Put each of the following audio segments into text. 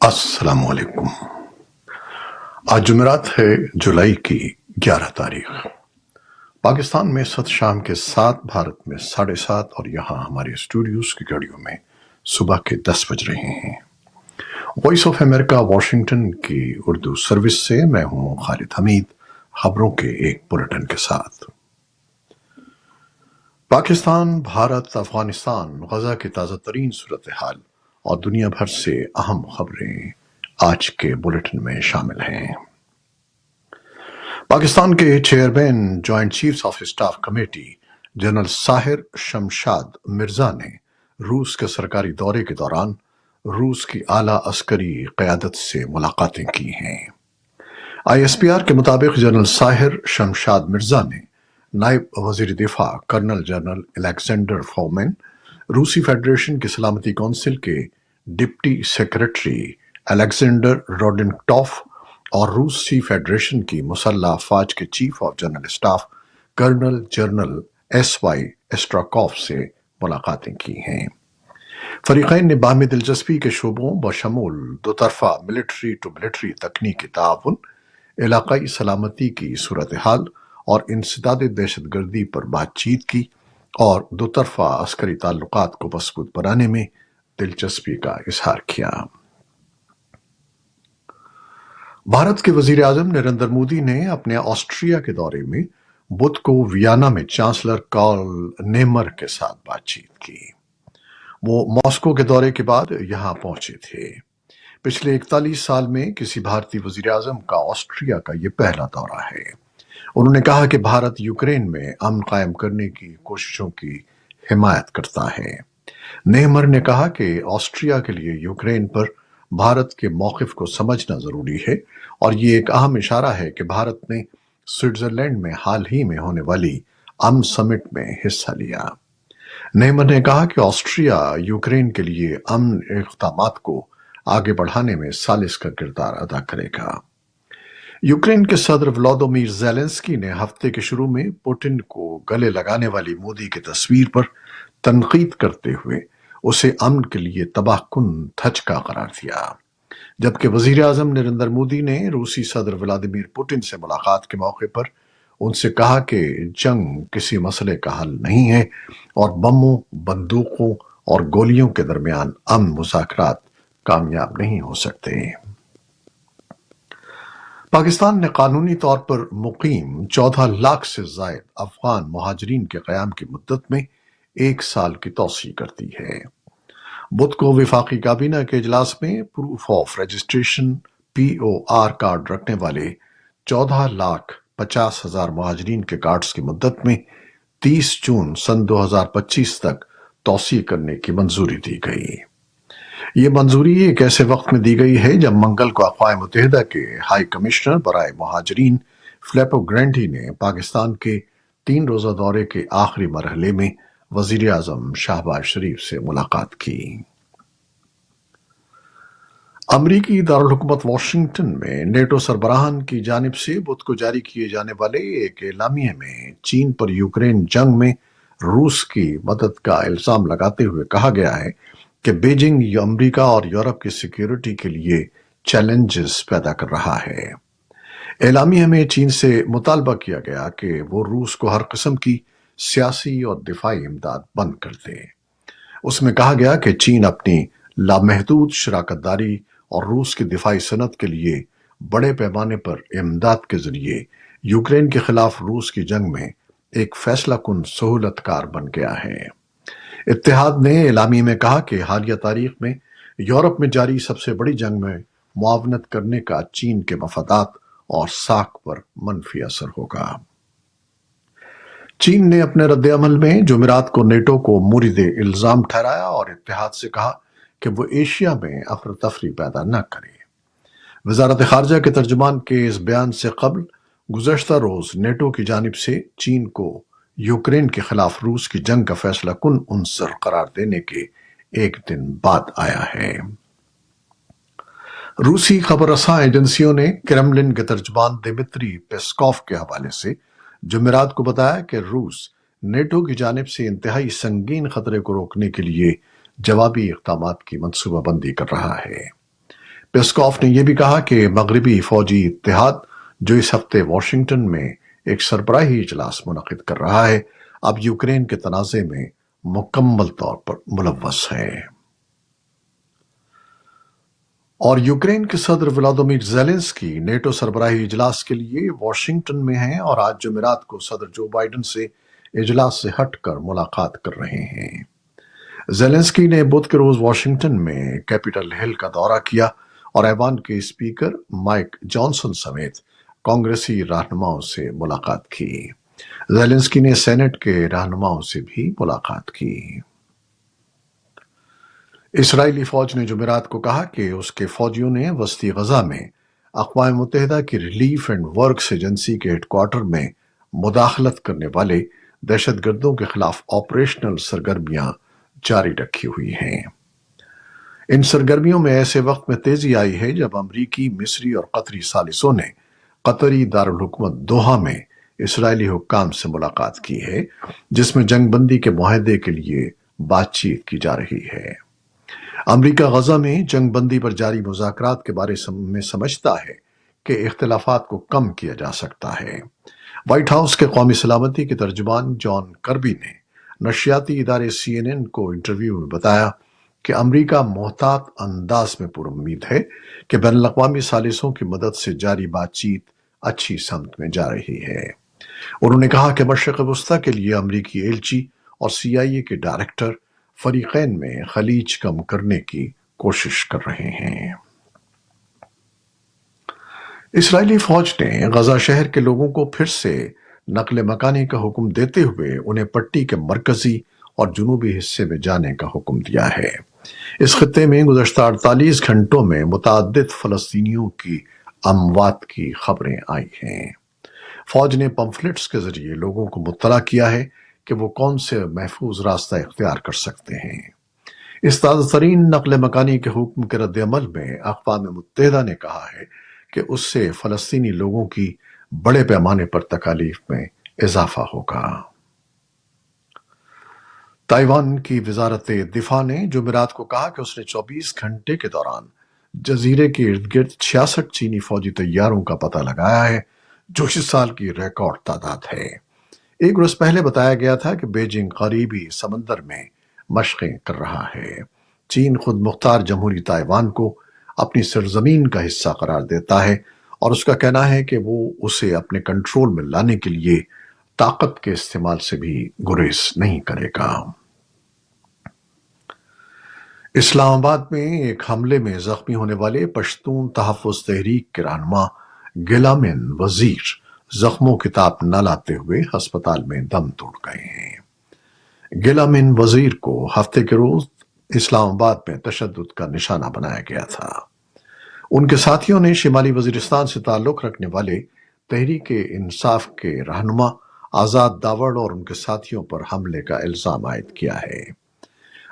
السلام علیکم۔ آج جمعرات ہے، جولائی کی 11 تاریخ۔ پاکستان میں شام کے 7، بھارت میں 7:30 اور یہاں ہمارے اسٹوڈیوز کی گھڑیوں میں صبح کے 10 بج رہے ہیں۔ وائس آف امریکہ واشنگٹن کی اردو سروس سے میں ہوں خالد حمید، خبروں کے ایک بلیٹن کے ساتھ۔ پاکستان، بھارت، افغانستان، غزہ کی تازہ ترین صورتحال اور دنیا بھر سے اہم خبریں آج کے بلیٹن میں شامل ہیں۔ پاکستان کے chairman joint chiefs of staff committee general Sahir Shamshad Mirza نے روس کے سرکاری دورے کے دوران روس کی اعلیٰ عسکری قیادت سے ملاقاتیں کی ہیں۔ ISPR کے مطابق جنرل ساحر شمشاد مرزا نے نائب وزیر دفاع کرنل جنرل الیگزینڈر فومین، روسی فیڈریشن کی سلامتی کونسل کے ڈپٹی سیکریٹری الیگزینڈر روڈنکٹوف اور روسی فیڈریشن کی مسلح افواج کے chief of general staff colonel general SY Strakov سے ملاقاتیں کی ہیں۔ فریقین نے باہمی دلچسپی کے شعبوں بشمول دوطرفہ ملٹری ٹو ملٹری تکنیکی تعاون، علاقائی سلامتی کی صورتحال اور انسداد دہشت گردی پر بات چیت کی اور دوطرفہ عسکری تعلقات کو مضبوط بنانے میں دلچسپی کا اظہار کیا۔ بھارت کے وزیر اعظم نریندر مودی نے اپنے آسٹریا کے دورے میں بدھ کو ویانا میں چانسلر کارل نیمر کے ساتھ بات چیت کی۔ وہ ماسکو کے دورے کے بعد یہاں پہنچے تھے۔ پچھلے 41 سال میں کسی بھارتی وزیر اعظم کا آسٹریا کا یہ پہلا دورہ ہے۔ انہوں نے کہا کہ بھارت یوکرین میں امن قائم کرنے کی کوششوں کی حمایت کرتا ہے۔ نیمر نے کہا کہ آسٹریا کے لیے یوکرین پر بھارت کے موقف کو سمجھنا ضروری ہے اور یہ ایک اہم اشارہ ہے کہ بھارت نے سوئٹزرلینڈ میں حال ہی میں ہونے والی امن سمٹ میں حصہ لیا۔ نیمر نے کہا کہ آسٹریا یوکرین کے لیے امن اقدامات کو آگے بڑھانے میں ثالث کا کردار ادا کرے گا۔ یوکرین کے صدر ولادیمیر زیلنسکی نے ہفتے کے شروع میں پوٹن کو گلے لگانے والی مودی کی تصویر پر تنقید کرتے ہوئے اسے امن کے لیے تباہ کن دھچکا قرار دیا، جبکہ وزیر اعظم نریندر مودی نے روسی صدر ولادیمیر پوٹن سے ملاقات کے موقع پر ان سے کہا کہ جنگ کسی مسئلے کا حل نہیں ہے اور بموں، بندوقوں اور گولیوں کے درمیان امن مذاکرات کامیاب نہیں ہو سکتے۔ پاکستان نے قانونی طور پر مقیم 14 لاکھ سے زائد افغان مہاجرین کے قیام کی مدت میں 1 سال کی توسیع کر دی ہے۔ بدھ کو وفاقی کابینہ کے اجلاس میں proof of registration POR card رکھنے والے 14,50,000 مہاجرین کے کارڈز کی مدت میں 30 جون سن 2025 تک توسیع کرنے کی منظوری دی گئی۔ یہ منظوری ایک ایسے وقت میں دی گئی ہے جب منگل کو اقوام متحدہ کے ہائی کمشنر برائے مہاجرین فلیپو گرینڈی نے پاکستان کے 3 روزہ دورے کے آخری مرحلے میں وزیر اعظم شہباز شریف سے ملاقات کی۔ امریکی دارالحکومت واشنگٹن میں نیٹو سربراہان کی جانب سے بدھ کو جاری کیے جانے والے ایک اعلامیے میں چین پر یوکرین جنگ میں روس کی مدد کا الزام لگاتے ہوئے کہا گیا ہے کہ بیجنگ امریکہ اور یورپ کی سیکیورٹی کے لیے چیلنجز پیدا کر رہا ہے۔ اعلامیے میں چین سے مطالبہ کیا گیا کہ وہ روس کو ہر قسم کی سیاسی اور دفاعی امداد بند کر دے۔ اس میں کہا گیا کہ چین اپنی لامحدود شراکت داری اور روس کی دفاعی صنعت کے لیے بڑے پیمانے پر امداد کے ذریعے یوکرین کے خلاف روس کی جنگ میں ایک فیصلہ کن سہولت کار بن گیا ہے۔ اتحاد نے اعلامیے میں کہا کہ حالیہ تاریخ میں یورپ میں جاری سب سے بڑی جنگ میں معاونت کرنے کا چین کے مفادات اور ساکھ پر منفی اثر ہوگا۔ چین نے اپنے رد عمل میں جمعرات کو نیٹو کو مورد الزام ٹھہرایا اور اتحاد سے کہا کہ وہ ایشیا میں افراتفری پیدا نہ کرے۔ وزارت خارجہ کے ترجمان کے اس بیان سے قبل گزشتہ روز نیٹو کی جانب سے چین کو یوکرین کے خلاف روس کی جنگ کا فیصلہ کن عنصر قرار دینے کے ایک دن بعد آیا ہے۔ روسی خبر رساں ایجنسیوں نے کرملن کے ترجمان دمتری پیسکوف کے حوالے سے جمعرات کو بتایا کہ روس نیٹو کی جانب سے انتہائی سنگین خطرے کو روکنے کے لیے جوابی اقدامات کی منصوبہ بندی کر رہا ہے۔ پیسکوف نے یہ بھی کہا کہ مغربی فوجی اتحاد جو اس ہفتے واشنگٹن میں ایک سربراہی اجلاس منعقد کر رہا ہے اب یوکرین کے تنازع میں مکمل طور پر ملوث ہے۔ اور یوکرین کے صدر ولادیمیر زیلنسکی نیٹو سربراہی اجلاس کے لیے واشنگٹن میں ہیں اور آج جمعرات کو صدر جو بائیڈن سے اجلاس سے ہٹ کر ملاقات کر رہے ہیں۔ زیلنسکی نے بدھ کے روز واشنگٹن میں کیپٹل ہل کا دورہ کیا اور ایوان کے اسپیکر مائک جانسن سمیت کانگریسی رہنماؤں سے ملاقات کی۔ زیلنسکی نے سینٹ کے رہنماؤں سے بھی ملاقات کی۔ اسرائیلی فوج نے جمعرات کو کہا کہ اس کے فوجیوں نے وسطی غزہ میں اقوام متحدہ کی ریلیف اینڈ ورکس ایجنسی کے ہیڈ کوارٹر میں مداخلت کرنے والے دہشت گردوں کے خلاف آپریشنل سرگرمیاں جاری رکھی ہوئی ہیں۔ ان سرگرمیوں میں ایسے وقت میں تیزی آئی ہے جب امریکی، مصری اور قطری ثالثوں نے قطری دارالحکومت دوحہ میں اسرائیلی حکام سے ملاقات کی ہے، جس میں جنگ بندی کے معاہدے کے لیے بات چیت کی جا رہی ہے۔ امریکہ غزہ میں جنگ بندی پر جاری مذاکرات کے بارے میں سمجھتا ہے کہ اختلافات کو کم کیا جا سکتا ہے۔ وائٹ ہاؤس کے قومی سلامتی کے ترجمان جان کربی نے نشریاتی ادارے CNN کو انٹرویو میں بتایا کہ امریکہ محتاط انداز میں پر امید ہے کہ بین الاقوامی ثالثوں کی مدد سے جاری بات چیت اچھی سمت میں جا رہی ہے۔ انہوں نے کہا کہ مشرق وسطی کے لیے امریکی ایلچی اور CIA کے ڈائریکٹر فریقین میں خلیج کم کرنے کی کوشش کر رہے ہیں۔ اسرائیلی فوج نے غزہ شہر کے لوگوں کو پھر سے نقل مکانی کا حکم دیتے ہوئے انہیں پٹی کے مرکزی اور جنوبی حصے میں جانے کا حکم دیا ہے۔ اس خطے میں گزشتہ 48 گھنٹوں میں متعدد فلسطینیوں کی اموات کی خبریں آئی ہیں۔ فوج نے پمفلٹس کے ذریعے لوگوں کو مطلع کیا ہے کہ وہ کون سے محفوظ راستہ اختیار کر سکتے ہیں۔ اس تازہ ترین نقل مکانی کے حکم کے رد عمل میں اقوام متحدہ نے کہا ہے کہ اس سے فلسطینی لوگوں کی بڑے پیمانے پر تکالیف میں اضافہ ہوگا۔ تائیوان کی وزارت دفاع نے جمعرات کو کہا کہ اس نے 24 گھنٹے کے دوران جزیرے کے ارد گرد 66 چینی فوجی طیاروں کا پتہ لگایا ہے، جو اس سال کی ریکارڈ تعداد ہے۔ ایک روز پہلے بتایا گیا تھا کہ بیجنگ قریبی سمندر میں مشقیں کر رہا ہے۔ چین خود مختار جمہوری تائیوان کو اپنی سرزمین کا حصہ قرار دیتا ہے اور اس کا کہنا ہے کہ وہ اسے اپنے کنٹرول میں لانے کے لیے طاقت کے استعمال سے بھی گریز نہیں کرے گا۔ اسلام آباد میں ایک حملے میں زخمی ہونے والے پشتون تحفظ تحریک کے رہنما غلامن وزیر زخموں کی تاب نہ لاتے ہوئے ہسپتال میں دم توڑ گئے ہیں۔ غلامن وزیر کو ہفتے کے روز اسلام آباد میں تشدد کا نشانہ بنایا گیا تھا۔ ان کے ساتھیوں نے شمالی وزیرستان سے تعلق رکھنے والے تحریک انصاف کے رہنما آزاد داوڑ اور ان کے ساتھیوں پر حملے کا الزام عائد کیا ہے۔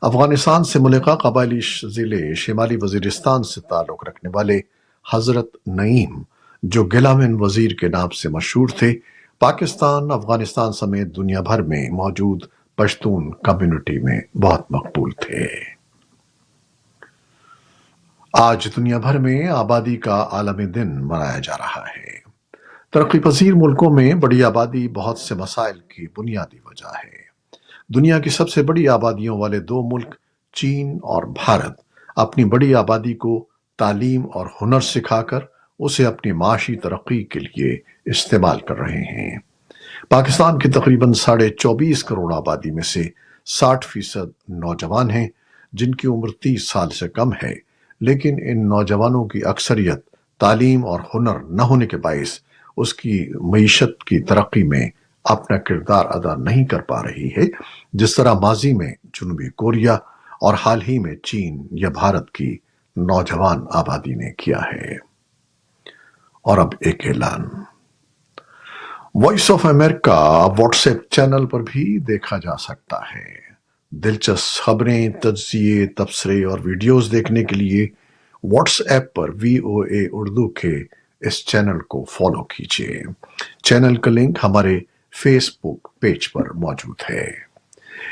افغانستان سے ملکہ قبائلی ضلع شمالی وزیرستان سے تعلق رکھنے والے حضرت نعیم، جو غلامن وزیر کے نام سے مشہور تھے، پاکستان، افغانستان سمیت دنیا بھر میں موجود پشتون کمیونٹی میں بہت مقبول تھے۔ آج دنیا بھر میں آبادی کا عالمی دن منایا جا رہا ہے۔ ترقی پذیر ملکوں میں بڑی آبادی بہت سے مسائل کی بنیادی وجہ ہے۔ دنیا کی سب سے بڑی آبادیوں والے دو ملک چین اور بھارت اپنی بڑی آبادی کو تعلیم اور ہنر سکھا کر اسے اپنی معاشی ترقی کے لیے استعمال کر رہے ہیں۔ پاکستان کی تقریباً 24.5 کروڑ آبادی میں سے 60% نوجوان ہیں جن کی عمر 30 سال سے کم ہے، لیکن ان نوجوانوں کی اکثریت تعلیم اور ہنر نہ ہونے کے باعث اس کی معیشت کی ترقی میں اپنا کردار ادا نہیں کر پا رہی ہے، جس طرح ماضی میں جنوبی کوریا اور حال ہی میں چین یا بھارت کی نوجوان آبادی نے کیا ہے۔ اور اب ایک اعلان۔ Voice of America WhatsApp channel پر بھی دیکھا جا سکتا ہے۔ دلچسپ خبریں، تجزیے، تبصرے اور ویڈیوز دیکھنے کے لیے واٹس ایپ پر VOA اردو کے اس چینل کو فالو کیجیے۔ چینل کا لنک ہمارے فیس بک پیج پر موجود ہے۔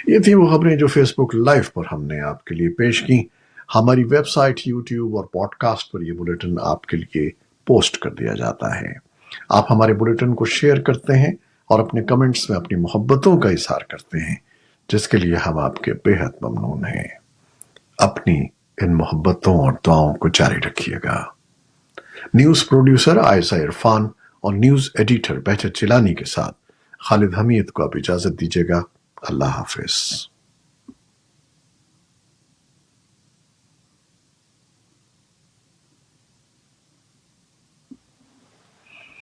یہ تھی وہ خبریں جو فیس بک لائیو پر ہم نے آپ کے لیے پیش کی۔ ہماری ویب سائٹ، یوٹیوب اور پوڈ کاسٹ پر یہ بلیٹن آپ کے لیے پوسٹ کر دیا جاتا ہے۔ آپ ہمارے بلیٹن کو شیئر کرتے ہیں اور اپنے کمنٹس میں اپنی محبتوں کا اظہار کرتے ہیں، جس کے لیے ہم آپ کے بے حد ممنون ہیں۔ اپنی ان محبتوں اور دعاؤں کو جاری رکھیے گا۔ نیوز پروڈیوسر عائشہ عرفان اور نیوز ایڈیٹر بہجت چیلانی کے ساتھ خالد حمید کو آپ اجازت دیجیے گا۔ اللہ حافظ۔